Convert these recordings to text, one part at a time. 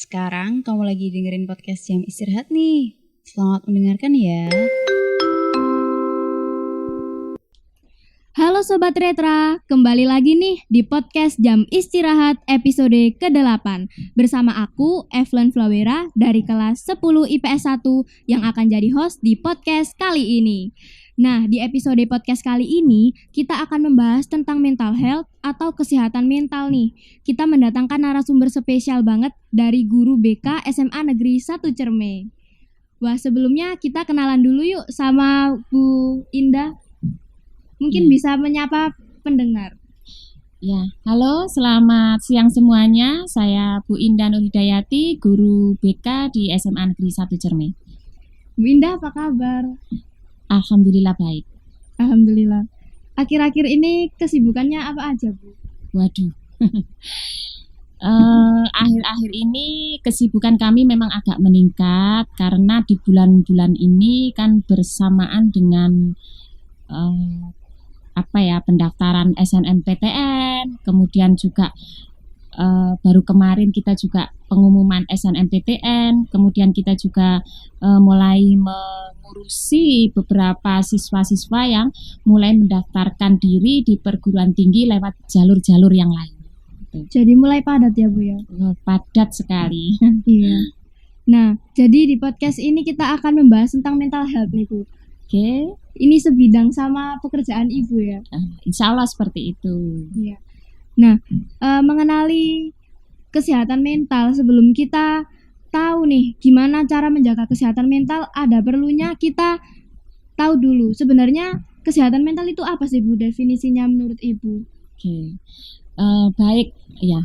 Sekarang kamu lagi dengerin podcast Jam Istirahat nih. Selamat mendengarkan ya. Halo Sobat Retra, kembali lagi nih di podcast Jam Istirahat episode ke-8 bersama aku, Evelyn Flawera dari kelas 10 IPS 1 yang akan jadi host di podcast kali ini. Nah, di episode podcast kali ini kita akan membahas tentang mental health atau kesehatan mental nih. Kita mendatangkan narasumber spesial banget dari guru BK SMA Negeri 1 Cerme. Wah, sebelumnya kita kenalan dulu yuk sama Bu Indah. Mungkin bisa menyapa pendengar. Ya, halo, selamat siang semuanya. Saya Bu Indah Nurhidayati, guru BK di SMA Negeri 1 Cerme. Bu Indah, apa kabar? Alhamdulillah baik. Alhamdulillah. Akhir-akhir ini kesibukannya apa aja, Bu? Waduh. Akhir-akhir ini kesibukan kami memang agak meningkat karena di bulan-bulan ini kan bersamaan dengan pendaftaran SNMPTN, kemudian juga baru kemarin kita juga pengumuman SNMPTN, kemudian kita juga mulai mengurusi beberapa siswa-siswa yang mulai mendaftarkan diri di perguruan tinggi lewat jalur-jalur yang lain. Jadi mulai padat ya, Bu ya? Padat sekali. Iya. Nah, jadi di podcast ini kita akan membahas tentang mental health nih, Bu. Oke. Ini sebidang sama pekerjaan Ibu ya? Insya Allah seperti itu. Iya. Nah, mengenali kesehatan mental sebelum kita tahu nih gimana cara menjaga kesehatan mental, ada perlunya kita tahu dulu sebenarnya kesehatan mental itu apa sih, Bu, definisinya menurut Ibu? Oke. Baik ya.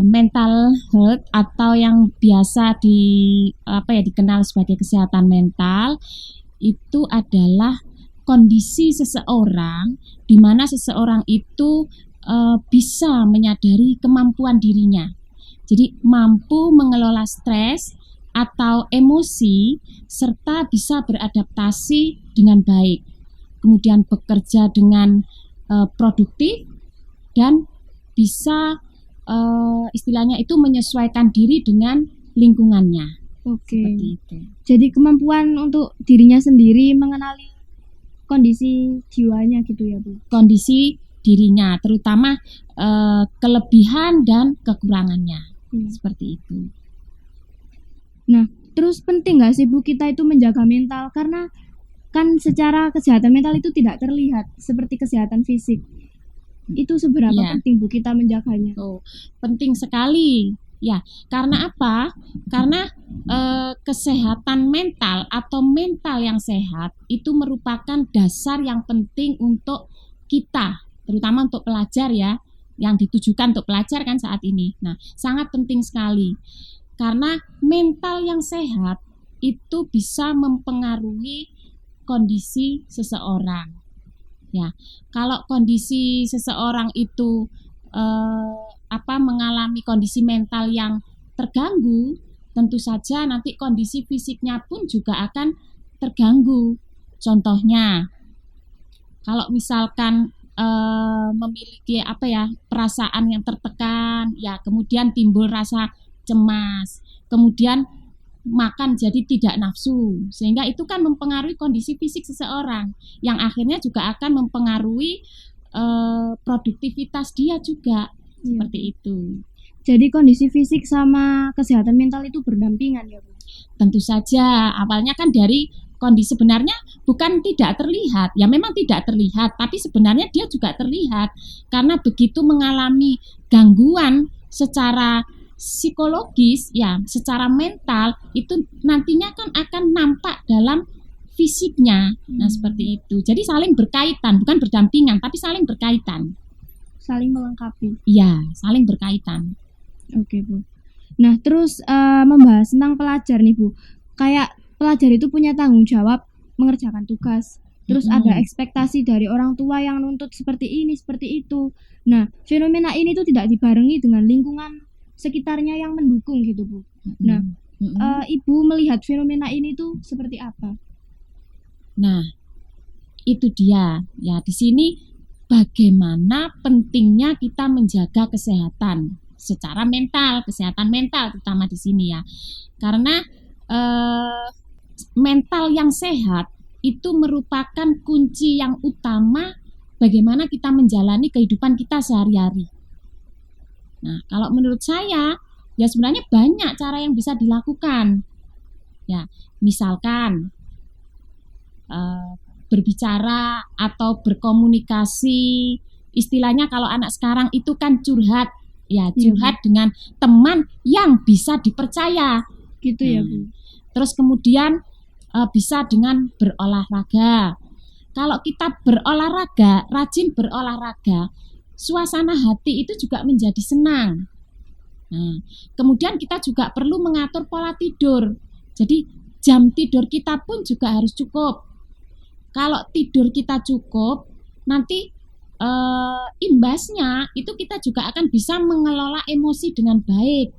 Mental health atau yang biasa dikenal sebagai kesehatan mental itu adalah kondisi seseorang di mana seseorang itu bisa menyadari kemampuan dirinya. Jadi mampu mengelola stres atau emosi serta bisa beradaptasi dengan baik. Kemudian bekerja dengan produktif dan bisa istilahnya itu menyesuaikan diri dengan lingkungannya. Oke. Seperti itu. Jadi kemampuan untuk dirinya sendiri mengenali kondisi jiwanya gitu ya, Bu. Kondisi dirinya, terutama kelebihan dan kekurangannya. Seperti itu. Nah, terus penting nggak sih, Bu, kita itu menjaga mental? Karena kan secara kesehatan mental itu tidak terlihat seperti kesehatan fisik. Itu seberapa penting, Bu, kita menjaganya? Penting sekali. Ya, karena apa? Karena kesehatan mental atau mental yang sehat itu merupakan dasar yang penting untuk kita, terutama untuk pelajar ya, yang ditujukan untuk pelajar kan saat ini. Nah, sangat penting sekali. Karena mental yang sehat itu bisa mempengaruhi kondisi seseorang. Ya, kalau kondisi seseorang itu mengalami kondisi mental yang terganggu, tentu saja nanti kondisi fisiknya pun juga akan terganggu. Contohnya, kalau misalkan memiliki perasaan yang tertekan, ya kemudian timbul rasa cemas, kemudian makan jadi tidak nafsu, sehingga itu kan mempengaruhi kondisi fisik seseorang, yang akhirnya juga akan mempengaruhi produktivitas dia juga. Seperti itu. Jadi kondisi fisik sama kesehatan mental itu berdampingan ya, Bu? Tentu saja, awalnya kan dari kondisi sebenarnya bukan tidak terlihat, ya memang tidak terlihat, tapi sebenarnya dia juga terlihat karena begitu mengalami gangguan secara psikologis, ya secara mental itu nantinya kan akan nampak dalam fisiknya. Nah, seperti itu. Jadi saling berkaitan, bukan berdampingan, tapi saling berkaitan. Saling melengkapi. Iya, saling berkaitan. Oke, Bu. Nah, terus membahas tentang pelajar nih, Bu. Kayak pelajar itu punya tanggung jawab mengerjakan tugas. Terus ada ekspektasi dari orang tua yang nuntut seperti ini, seperti itu. Nah, fenomena ini tuh tidak dibarengi dengan lingkungan sekitarnya yang mendukung gitu, Bu. Nah, Ibu melihat fenomena ini tuh seperti apa? Nah, itu dia. Ya, di sini bagaimana pentingnya kita menjaga kesehatan. secara mental, kesehatan mental terutama di sini ya. Karena mental yang sehat itu merupakan kunci yang utama bagaimana kita menjalani kehidupan kita sehari-hari. Nah, kalau menurut saya ya sebenarnya banyak cara yang bisa dilakukan. Ya, misalkan berbicara atau berkomunikasi, istilahnya kalau anak sekarang itu kan curhat, ya curhat dengan teman yang bisa dipercaya. Gitu ya Bu. Terus kemudian bisa dengan berolahraga. Kalau kita berolahraga, rajin berolahraga, suasana hati itu juga menjadi senang. Nah, kemudian kita juga perlu mengatur pola tidur. Jadi jam tidur kita pun juga harus cukup. Kalau tidur kita cukup, nanti imbasnya itu kita juga akan bisa mengelola emosi dengan baik.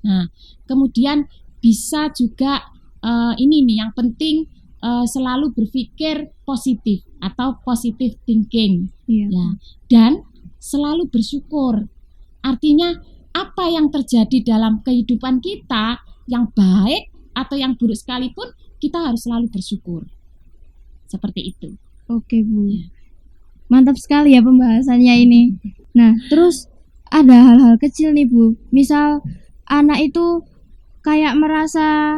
Nah, kemudian bisa juga ini nih yang penting selalu berpikir positif atau positive thinking. Ya, dan selalu bersyukur. Artinya apa yang terjadi dalam kehidupan kita yang baik atau yang buruk sekalipun kita harus selalu bersyukur. Seperti itu. Oke Bu. Ya. Mantap sekali ya pembahasannya ini. Nah, terus ada hal-hal kecil nih Bu. Misal anak itu kayak merasa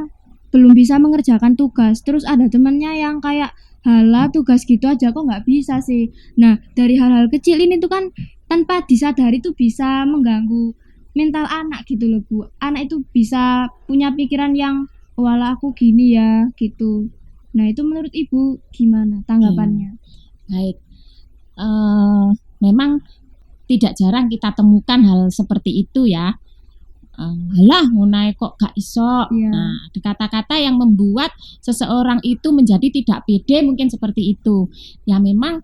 belum bisa mengerjakan tugas, terus ada temannya yang kayak halah tugas gitu aja kok nggak bisa sih. Nah, dari hal-hal kecil ini tuh kan tanpa disadari tuh bisa mengganggu mental anak gitu loh Bu. Anak itu bisa punya pikiran yang walah aku gini ya gitu. Nah, itu menurut Ibu gimana tanggapannya? Baik, memang tidak jarang kita temukan hal seperti itu ya. Halah ngunai kok gak iso. Nah, ada kata-kata yang membuat seseorang itu menjadi tidak pede, mungkin seperti itu. Ya memang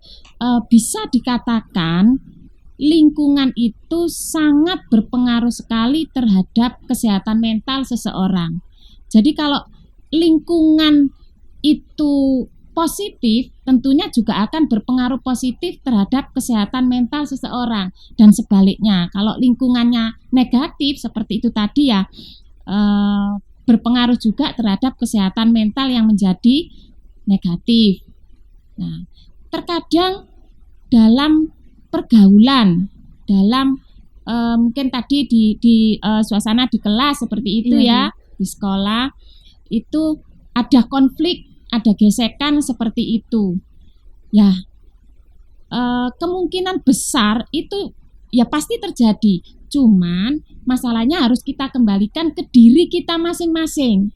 bisa dikatakan lingkungan itu sangat berpengaruh sekali terhadap kesehatan mental seseorang. Jadi kalau lingkungan itu positif, tentunya juga akan berpengaruh positif terhadap kesehatan mental seseorang. Dan sebaliknya, kalau lingkungannya negatif seperti itu tadi ya, berpengaruh juga terhadap kesehatan mental yang menjadi negatif. Nah, terkadang dalam pergaulan, dalam mungkin tadi di suasana di kelas seperti itu ya, di sekolah itu ada konflik, ada gesekan seperti itu. Ya, kemungkinan besar itu ya pasti terjadi. Cuman masalahnya harus kita kembalikan ke diri kita masing-masing.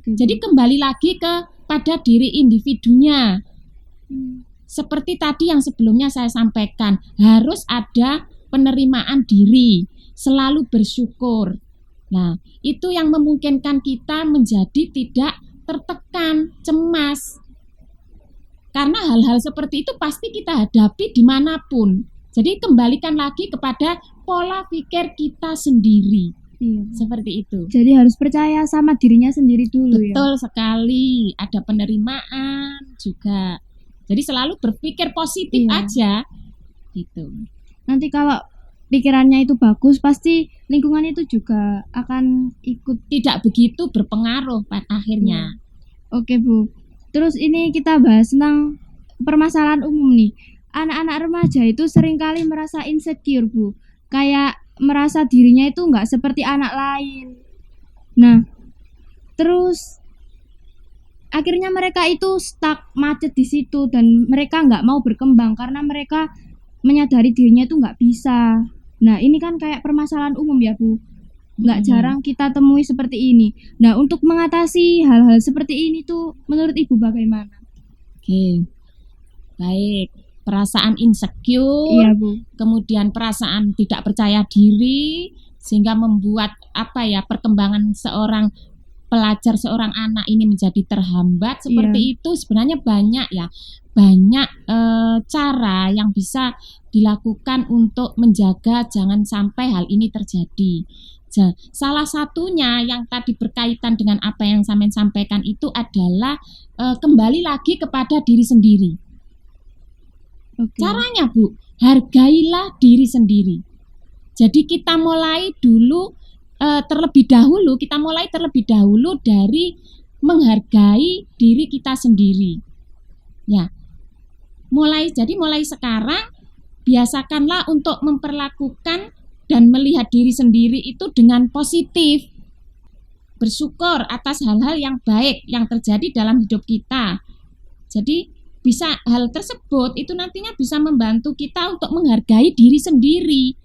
Jadi kembali lagi kepada diri individunya. Seperti tadi yang sebelumnya saya sampaikan, harus ada penerimaan diri, selalu bersyukur. Nah, itu yang memungkinkan kita menjadi tidak tertekan, cemas. Karena hal-hal seperti itu pasti kita hadapi dimanapun. Jadi kembalikan lagi kepada pola pikir kita sendiri. Seperti itu. Jadi harus percaya sama dirinya sendiri dulu. Betul sekali. Ada penerimaan juga. Jadi selalu berpikir positif aja. Gitu. Nanti kalau pikirannya itu bagus, pasti lingkungan itu juga akan ikut tidak begitu berpengaruh pada akhirnya. Oke Bu. Terus ini kita bahas tentang permasalahan umum nih. Anak-anak remaja itu seringkali merasa insecure Bu. Kayak merasa dirinya itu nggak seperti anak lain. Nah, terus akhirnya mereka itu stuck, macet di situ dan mereka nggak mau berkembang karena mereka menyadari dirinya itu nggak bisa. Nah, ini kan kayak permasalahan umum ya Bu. Nggak jarang kita temui seperti ini. Nah, untuk mengatasi hal-hal seperti ini tuh menurut Ibu bagaimana? Oke, baik. Perasaan insecure, Bu. Kemudian perasaan tidak percaya diri, sehingga membuat perkembangan seorang pelajar, seorang anak ini menjadi terhambat. Seperti itu sebenarnya banyak ya. Banyak cara yang bisa dilakukan untuk menjaga jangan sampai hal ini terjadi. Salah satunya yang tadi berkaitan dengan apa yang saya sampaikan itu adalah kembali lagi kepada diri sendiri. Caranya Bu, hargailah diri sendiri. Jadi kita mulai dulu terlebih dahulu dari menghargai diri kita sendiri. Ya. Mulai sekarang biasakanlah untuk memperlakukan dan melihat diri sendiri itu dengan positif. Bersyukur atas hal-hal yang baik yang terjadi dalam hidup kita. Jadi hal tersebut itu nantinya bisa membantu kita untuk menghargai diri sendiri.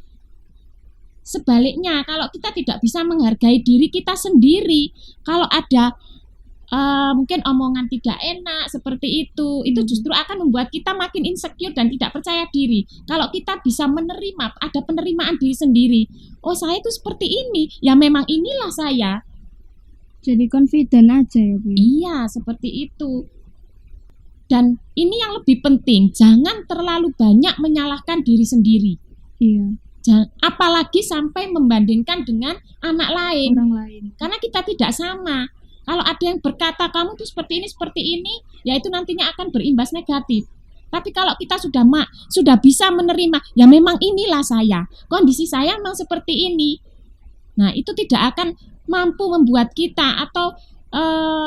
Sebaliknya, kalau kita tidak bisa menghargai diri kita sendiri, kalau ada mungkin omongan tidak enak seperti itu justru akan membuat kita makin insecure dan tidak percaya diri. Kalau kita bisa menerima, ada penerimaan diri sendiri. Oh, saya itu seperti ini, ya memang inilah saya. Jadi confident aja ya Bu. Iya, seperti itu. Dan ini yang lebih penting, jangan terlalu banyak menyalahkan diri sendiri. Iya. Apalagi sampai membandingkan dengan anak lain. Orang lain. Karena kita tidak sama. Kalau ada yang berkata kamu tuh seperti ini, ya itu nantinya akan berimbas negatif. Tapi kalau kita sudah bisa menerima, ya memang inilah saya. Kondisi saya memang seperti ini. Nah, itu tidak akan mampu membuat kita atau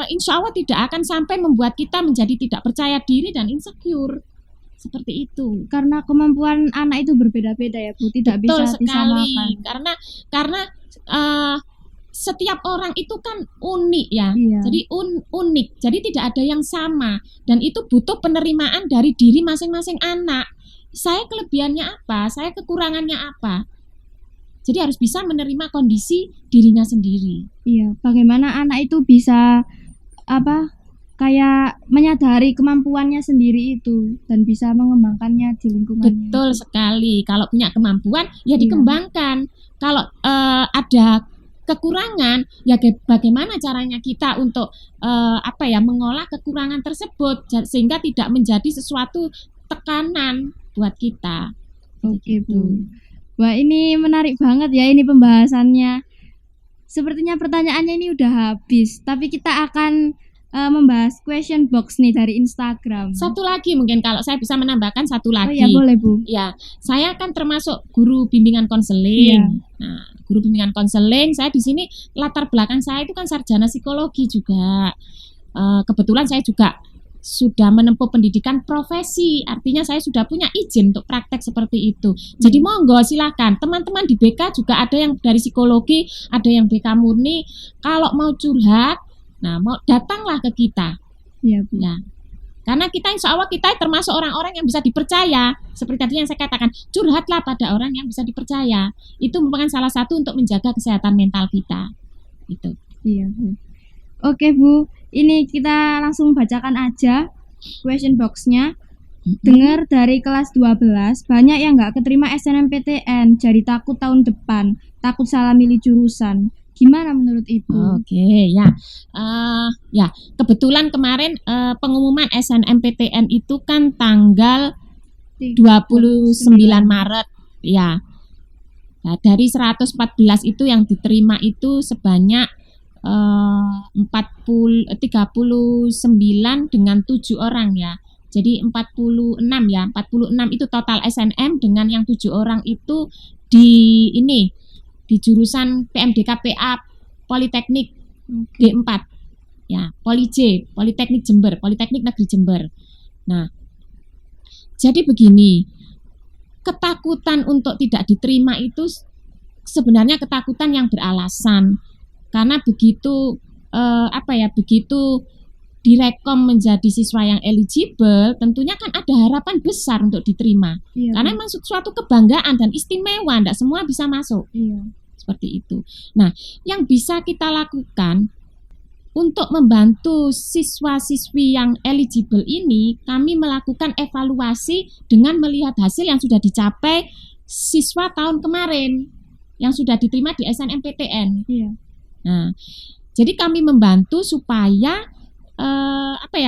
insya Allah tidak akan sampai membuat kita menjadi tidak percaya diri dan insecure. Seperti itu. Karena kemampuan anak itu berbeda-beda ya Bu, tidak Betul bisa sekali. disamakan. Karena setiap orang itu kan unik ya. Iya. Jadi unik. Jadi tidak ada yang sama dan itu butuh penerimaan dari diri masing-masing anak. Saya kelebihannya apa? Saya kekurangannya apa? Jadi harus bisa menerima kondisi dirinya sendiri. Iya, bagaimana anak itu bisa kayak menyadari kemampuannya sendiri itu dan bisa mengembangkannya di lingkungannya. Betul sekali. Kalau punya kemampuan ya Iya. dikembangkan. Kalau ada kekurangan ya bagaimana caranya kita untuk mengolah kekurangan tersebut sehingga tidak menjadi sesuatu tekanan buat kita. Oke Bu. Wah, ini menarik banget ya ini pembahasannya. Sepertinya pertanyaannya ini udah habis, tapi kita akan membahas question box nih dari Instagram. Satu lagi mungkin kalau saya bisa menambahkan satu Oh lagi. ya boleh Bu. Ya, saya kan termasuk guru bimbingan konseling. Iya. Nah, guru bimbingan konseling, saya di sini latar belakang saya itu kan sarjana psikologi juga. Kebetulan saya juga sudah menempuh pendidikan profesi, artinya saya sudah punya izin untuk praktek seperti itu. Jadi monggo silakan, teman-teman di BK juga ada yang dari psikologi, ada yang BK murni. Kalau mau curhat, mau datanglah ke kita. Iya Bu. Ya. Karena kita insya Allah kita termasuk orang-orang yang bisa dipercaya. Seperti tadi yang saya katakan, curhatlah pada orang yang bisa dipercaya. Itu merupakan salah satu untuk menjaga kesehatan mental kita. Itu. Iya Bu. Oke Bu, ini kita langsung bacakan aja question box-nya. Dengar dari kelas 12, banyak yang nggak keterima SNMPTN, jadi takut tahun depan, takut salah milih jurusan. Gimana menurut Ibu? Oke, ya. Ya, kebetulan kemarin pengumuman SNMPTN itu kan tanggal 29 Maret, ya. Nah, dari 114 itu yang diterima itu sebanyak 39 dengan 7 orang ya. Jadi 46 ya. 46 itu total SNM dengan yang 7 orang itu di jurusan PMDKPA Politeknik D4. Ya, Poli-J, Politeknik Jember, Politeknik Negeri Jember. Nah, jadi begini. Ketakutan untuk tidak diterima itu sebenarnya ketakutan yang beralasan. Karena begitu begitu direkom menjadi siswa yang eligible, tentunya kan ada harapan besar untuk diterima. Iya, Karena memang suatu kebanggaan dan istimewa, tidak semua bisa masuk. Iya. Seperti itu. Nah, yang bisa kita lakukan untuk membantu siswa-siswi yang eligible ini, kami melakukan evaluasi dengan melihat hasil yang sudah dicapai siswa tahun kemarin yang sudah diterima di SNMPTN. Iya. Nah, jadi kami membantu supaya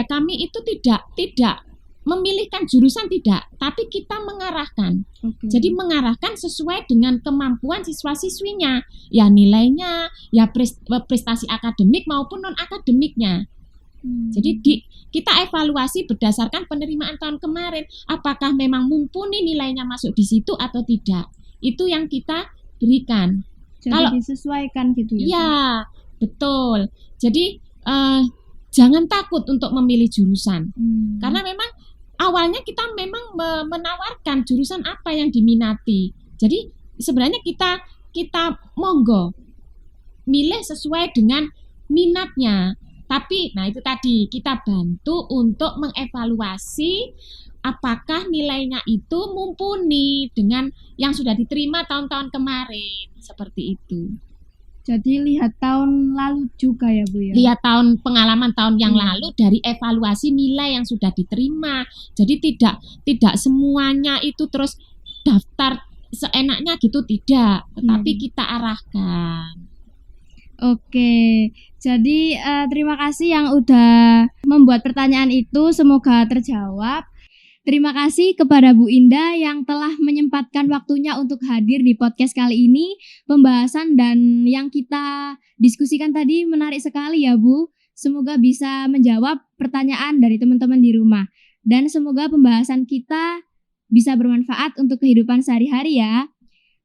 kami itu tidak memilihkan jurusan tidak, tapi kita mengarahkan. Oke. Jadi mengarahkan sesuai dengan kemampuan siswa-siswinya, ya nilainya, ya prestasi akademik maupun non akademiknya. Jadi kita evaluasi berdasarkan penerimaan tahun kemarin, apakah memang mumpuni nilainya masuk di situ atau tidak. Itu yang kita berikan. Jadi Kalau disesuaikan gitu ya. ya, betul. Jadi jangan takut untuk memilih jurusan. Karena memang awalnya kita memang menawarkan jurusan apa yang diminati. Jadi sebenarnya kita monggo milih sesuai dengan minatnya. Tapi nah itu tadi kita bantu untuk mengevaluasi apakah nilainya itu mumpuni dengan yang sudah diterima tahun-tahun kemarin. Seperti itu. Jadi lihat tahun lalu juga ya Bu ya. Lihat pengalaman tahun yang lalu dari evaluasi nilai yang sudah diterima. Jadi tidak semuanya itu terus daftar seenaknya gitu, tidak. Tetapi kita arahkan. Oke, jadi terima kasih yang udah membuat pertanyaan itu, semoga terjawab. Terima kasih kepada Bu Indah yang telah menyempatkan waktunya untuk hadir di podcast kali ini. Pembahasan dan yang kita diskusikan tadi menarik sekali ya Bu. Semoga bisa menjawab pertanyaan dari teman-teman di rumah. Dan semoga pembahasan kita bisa bermanfaat untuk kehidupan sehari-hari ya.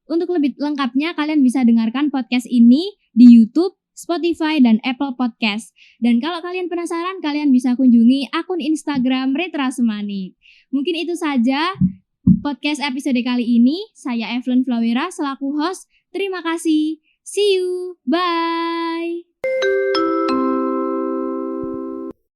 Untuk lebih lengkapnya kalian bisa dengarkan podcast ini di YouTube, Spotify, dan Apple Podcast. Dan kalau kalian penasaran, kalian bisa kunjungi akun Instagram Retra Semani. Mungkin itu saja podcast episode kali ini. Saya Evelyn Flawera selaku host. Terima kasih. See you. Bye.